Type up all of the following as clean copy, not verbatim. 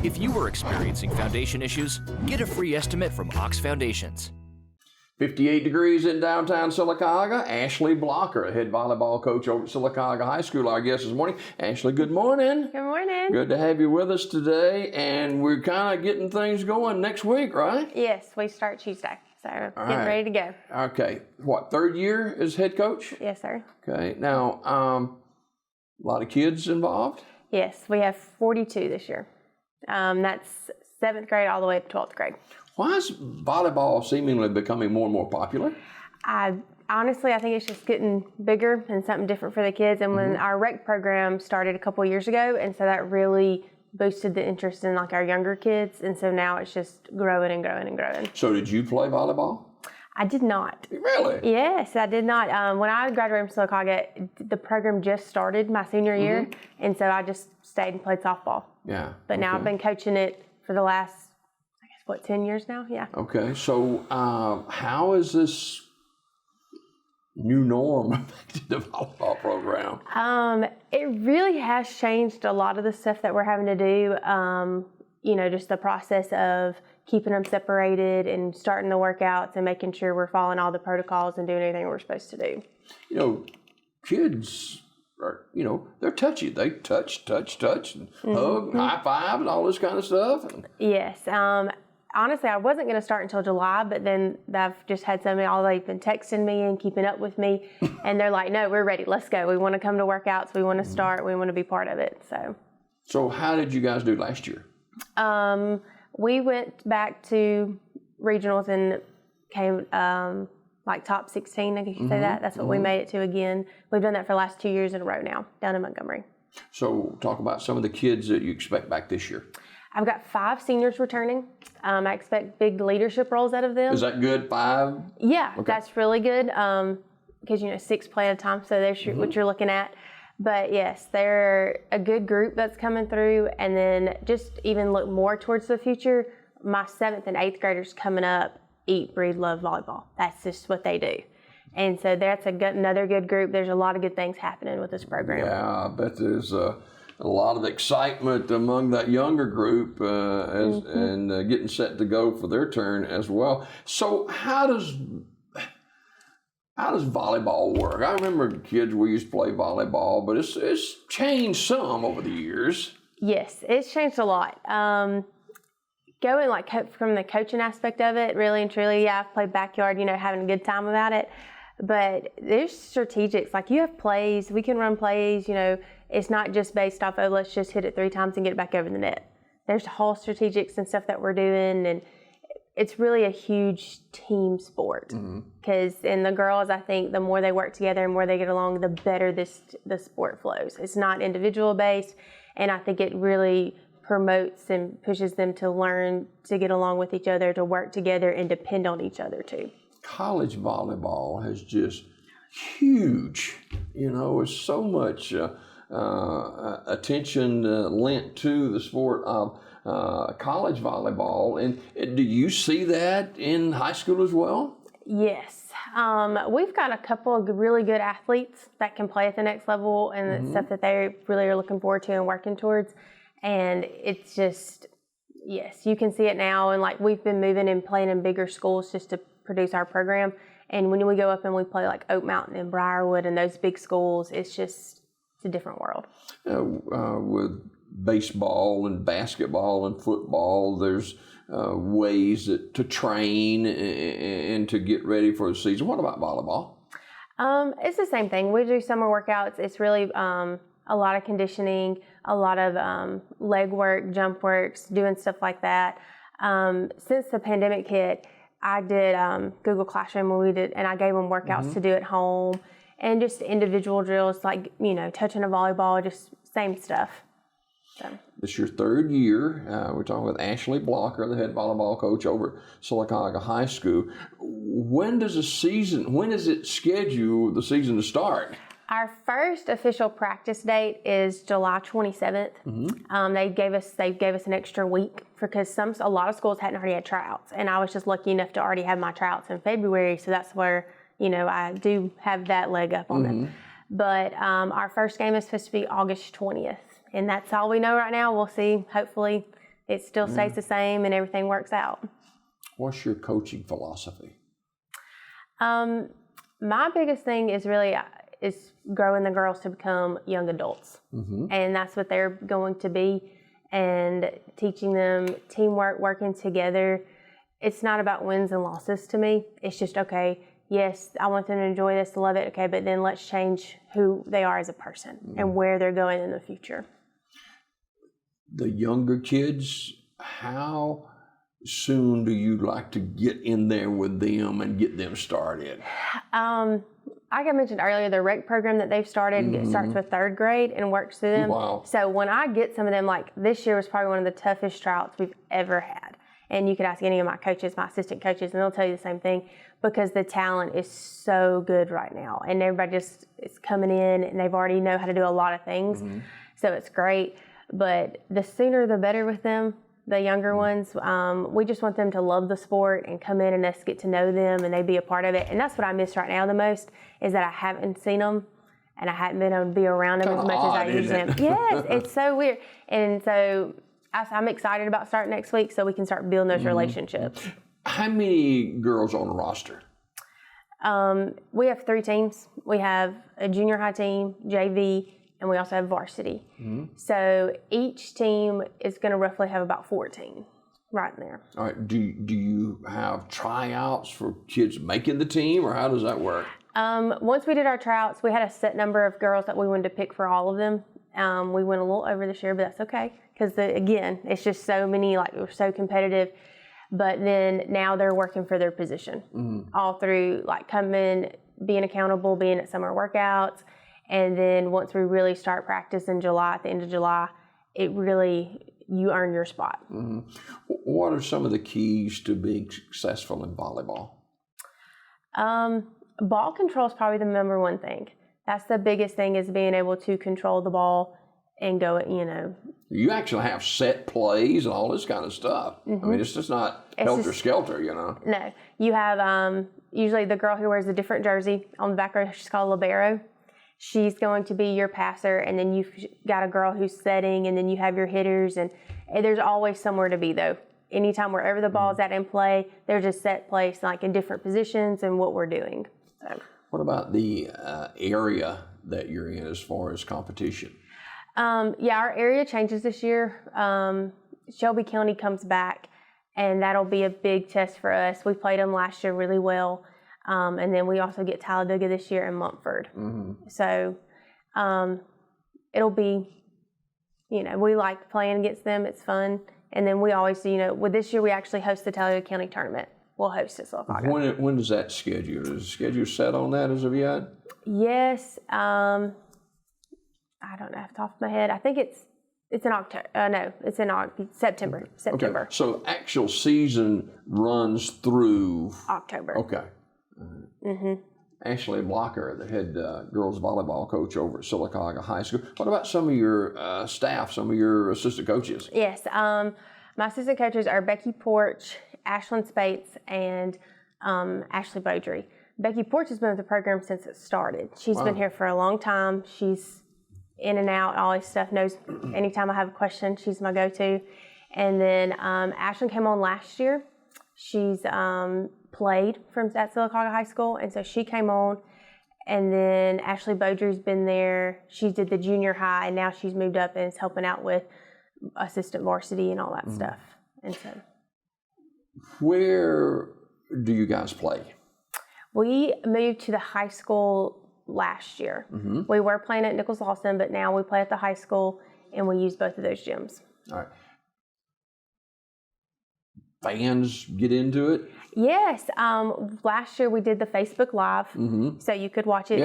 If you are experiencing foundation issues, get a free estimate from Ox Foundations. 58 degrees in downtown Sylacauga. Ashley Blocker, head volleyball coach over at Sylacauga High School, our guest this morning. Ashley, good morning. Good morning. Good to have you with us today, and we're kind of getting things going next week, right? Yes, we start Tuesday, so getting ready to go. Okay. What, third year as head coach? Yes, sir. Okay. Now, a lot of kids involved? Yes, we have 42 this year. That's 7th grade all the way to 12th grade. Why is volleyball seemingly becoming more and more popular? Honestly, I think it's just getting bigger and something different for the kids. And when our rec program started a couple years ago, and so that really boosted the interest in like our younger kids. And so now it's just growing and growing and growing. So did you play volleyball? I did not. Really? Yes, I did not. When I graduated from Sylacauga, the program just started my senior year, and so I just stayed and played softball. Yeah. But now I've been coaching it for the last, 10 years now? Yeah. Okay, so how is this new norm affected the volleyball program? It really has changed a lot of the stuff that we're having to do. Just the process of keeping them separated and starting the workouts and making sure we're following all the protocols and doing everything we're supposed to do. Kids are, they're touchy. They touch, and hug, high five, and all this kind of stuff. Yes. Honestly, I wasn't going to start until July, but then I've just had so many, they've been texting me and keeping up with me, and they're like, no, we're ready. Let's go. We want to come to workouts. We want to start. We want to be part of it. So how did you guys do last year? We went back to regionals and came top 16, I guess you could say that. That's what we made it to again. We've done that for the last 2 years in a row now, down in Montgomery. So talk about some of the kids that you expect back this year. I've got 5 seniors returning. I expect big leadership roles out of them. Is that good, 5? Yeah, okay. That's really good because, 6 play at a time, so there's what you're looking at. But, yes, they're a good group that's coming through. And then just even look more towards the future, my 7th and 8th graders coming up eat, breathe, love volleyball. That's just what they do. And so that's another good group. There's a lot of good things happening with this program. Yeah, I bet there's a lot of excitement among that younger group and getting set to go for their turn as well. So how does volleyball work? I remember kids, we used to play volleyball, but it's changed some over the years. Yes, it's changed a lot. Going from the coaching aspect of it, really and truly, yeah, I've played backyard, having a good time about it. But there's strategics. Like you have plays, we can run plays, it's not just based off of let's just hit it 3 times and get it back over the net. There's whole strategics and stuff that we're doing, and it's really a huge team sport. Because in the girls, I think the more they work together and more they get along, the better the sport flows. It's not individual based, and I think it really promotes and pushes them to learn to get along with each other, to work together and depend on each other too. College volleyball has just huge, there's so much attention lent to the sport of college volleyball. And do you see that in high school as well? Yes. We've got a couple of really good athletes that can play at the next level and the stuff that they really are looking forward to and working towards. And it's just, yes, you can see it now. And we've been moving and playing in bigger schools just to produce our program. And when we go up and we play Oak Mountain and Briarwood and those big schools, it's a different world. With baseball and basketball and football, there's ways to train and to get ready for the season. What about volleyball? It's the same thing. We do summer workouts. It's really a lot of conditioning, a lot of leg work, jump works, doing stuff like that. Since the pandemic hit, I did Google Classroom and I gave them workouts to do at home and just individual drills touching a volleyball, just same stuff. So. This is your 3rd year. We're talking with Ashley Blocker, the head volleyball coach over at Sylacauga High School. When is it scheduled the season to start? Our first official practice date is July 27th. They gave us an extra week because a lot of schools hadn't already had tryouts, and I was just lucky enough to already have my tryouts in February, so that's where I do have that leg up on them. But our first game is supposed to be August 20th, and that's all we know right now. We'll see. Hopefully it still stays the same and everything works out. What's your coaching philosophy? My biggest thing is really is growing the girls to become young adults. And that's what they're going to be, and teaching them teamwork, working together. It's not about wins and losses to me. It's just, okay, yes, I want them to enjoy this, to love it, okay, but then let's change who they are as a person and where they're going in the future. The younger kids, how soon do you like to get in there with them and get them started? Like I mentioned earlier, the rec program that they've started starts with 3rd grade and works through them. Wow. So when I get some of them, like this year was probably one of the toughest tryouts we've ever had. And you could ask any of my coaches, my assistant coaches, and they'll tell you the same thing, because the talent is so good right now. And everybody just is coming in and they've already know how to do a lot of things. So it's great. But the sooner the better with them, the younger ones. We just want them to love the sport and come in and us get to know them and they be a part of it. And that's what I miss right now the most, is that I haven't seen them and I haven't been able to be around them as much as I usually am. Yes, it's so weird. And so I'm excited about starting next week so we can start building those relationships. How many girls on the roster? We have 3 teams. We have a junior high team, JV, and we also have varsity. So each team is going to roughly have about 14 right in there. All right. Do you have tryouts for kids making the team, or how does that work? Once we did our tryouts, we had a set number of girls that we wanted to pick for all of them. We went a little over this year, but that's okay, because again, it's just so many, like we're so competitive. But then now they're working for their position all through, like coming, being accountable, being at summer workouts. And then once we really start practice in July, at the end of July, it really, you earn your spot. What are some of the keys to being successful in volleyball? Ball control is probably the number one thing. That's the biggest thing, is being able to control the ball and go, You actually have set plays and all this kind of stuff. I mean, it's just not helter-skelter, No. You have usually the girl who wears a different jersey on the back row, she's called libero. She's going to be your passer, and then you've got a girl who's setting, and then you have your hitters, and there's always somewhere to be, though. Anytime, wherever the ball's at in play, there's a set place, like in different positions and what we're doing. So. What about the area that you're in as far as competition? Yeah, our area changes this year. Shelby County comes back, and that'll be a big test for us. We played them last year really well. And then we also get Talladega this year and Montford. So it'll be, we like playing against them. It's fun. And then we always, with this year we actually host the Talladega County tournament. We'll host it, Sylacauga. When does that schedule? Is the schedule set on that as of yet? Yes. I don't know off the top of my head. I think it's in October. No, it's in September. Okay. So actual season runs through October. Okay. Ashley Blocker, the head girls volleyball coach over at Sylacauga High School. What about some of your staff, some of your assistant coaches? Yes. My assistant coaches are Becky Porch, Ashlyn Spates, and Ashley Beaudry. Becky Porch has been with the program since it started. She's been here for a long time. She's in and out, all this stuff, knows anytime I have a question, she's my go-to. And then Ashlyn came on last year. She's played at Sylacauga High School, and so she came on. And then Ashley Beaudry's been there. She did the junior high, and now she's moved up and is helping out with assistant varsity and all that stuff. And so, where do you guys play? We moved to the high school last year. We were playing at Nichols Lawson, but now we play at the high school, and we use both of those gyms. All right. Fans get into it? Yes. Last year we did the Facebook Live, so you could watch it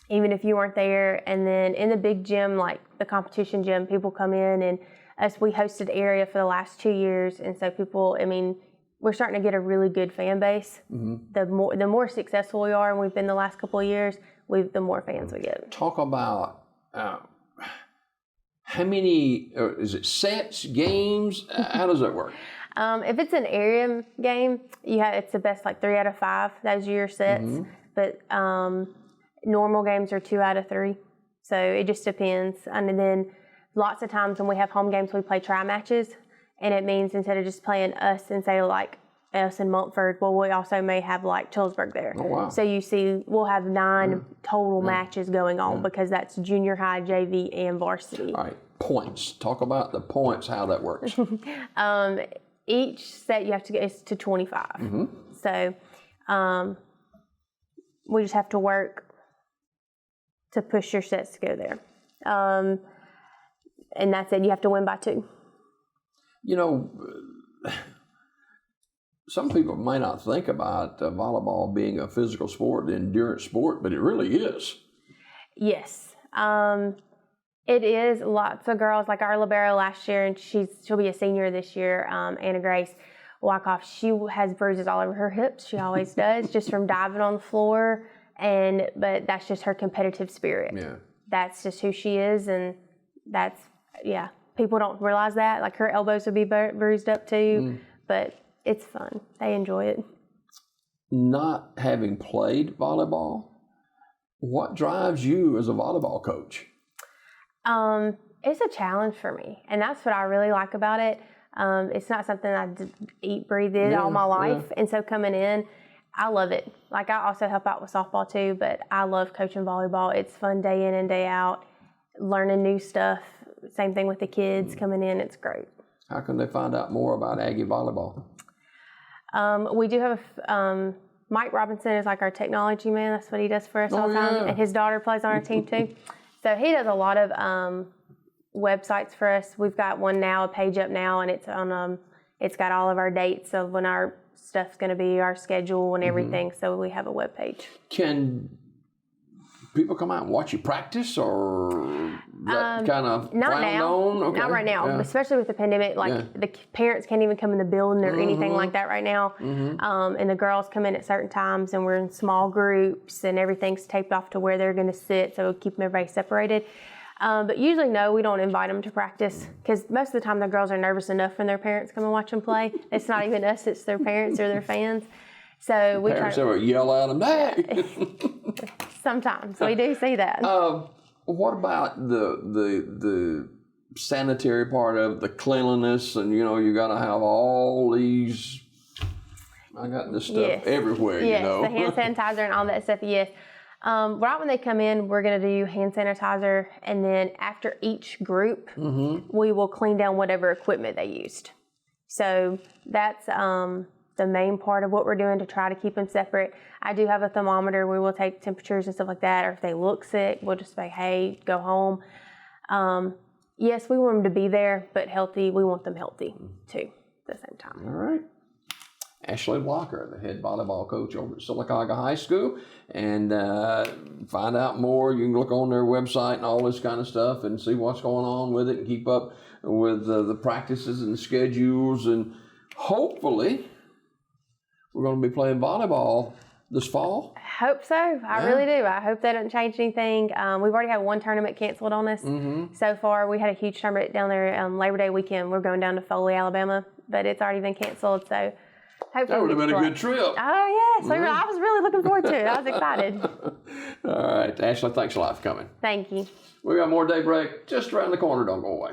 even if you weren't there. And then in the big gym, like the competition gym, people come in, and we hosted area for the last 2 years, and so people, we're starting to get a really good fan base. The more successful we are, and we've been the last couple of years, the more fans we get. Talk about how many, is it sets, games? How does that work? If it's an area game, it's the best, like 3 out of 5. Those are your sets. But normal games are 2 out of 3. So it just depends. And then lots of times when we have home games, we play try matches. and it means instead of just playing us and say like us in Montford, well, we also may have like Chillsburg there. Oh, wow. So you see, we'll have 9 total matches going on because that's junior high, JV, and varsity. All right, points. Talk about the points, how that works. Each set you have to get is to 25. So we just have to work to push your sets to go there. And that's it. You have to win by 2. You know, some people may not think about volleyball being a physical sport, an endurance sport, but it really is. Yes. It is. Lots of girls, like our libero last year, and she'll be a senior this year, Anna Grace Wyckoff. She has bruises all over her hips. She always does, just from diving on the floor. But that's just her competitive spirit. Yeah. That's just who she is, and people don't realize that. Like her elbows would be bruised up too, but it's fun. They enjoy it. Not having played volleyball, what drives you as a volleyball coach? It's a challenge for me, and that's what I really like about it. It's not something I eat, breathe in all my life, and so coming in, I love it. Like I also help out with softball too, but I love coaching volleyball. It's fun day in and day out, learning new stuff. Same thing with the kids coming in. It's great. How can they find out more about Aggie volleyball? We do have Mike Robinson is like our technology man. That's what he does for us all the time. And his daughter plays on our team too. So he does a lot of websites for us. We've got one now, a page up now, and it's on. It's got all of our dates of when our stuff's going to be, our schedule and everything. So we have a web page. Can people come out and watch you practice, or that kind of not now? Okay. Not right now, especially with the pandemic. Like the parents can't even come in the building or anything like that right now. And the girls come in at certain times, and we're in small groups, and everything's taped off to where they're going to sit, so we keep everybody separated. But usually, no, we don't invite them to practice because most of the time the girls are nervous enough when their parents come and watch them play. It's not even us; it's their parents or their fans. So we parents ever yell at them, "Hey!" Sometimes we do see that. What about the sanitary part of the cleanliness? And you got to have all these. I got this stuff everywhere. Yes, you know, the hand sanitizer and all that stuff. Yes. Right when they come in, we're going to do hand sanitizer, and then after each group, we will clean down whatever equipment they used. So that's the main part of what we're doing to try to keep them separate. I do have a thermometer. We will take temperatures and stuff like that, or if they look sick, we'll just say, hey, go home. Yes, we want them to be there, but healthy. We want them healthy, too, at the same time. All right. Ashley Blocker, the head volleyball coach over at Sylacauga High School. And find out more. You can look on their website and all this kind of stuff and see what's going on with it and keep up with the practices and the schedules. And hopefully we're going to be playing volleyball this fall. I hope so. I really do. I hope they don't change anything. We've already had one tournament canceled on us so far. We had a huge tournament down there Labor Day weekend. We're going down to Foley, Alabama, but it's already been canceled. So hopefully that would have been a good trip. Oh, yes. I was really looking forward to it. I was excited. All right. Ashley, thanks a lot for coming. Thank you. We got more Daybreak just around the corner. Don't go away.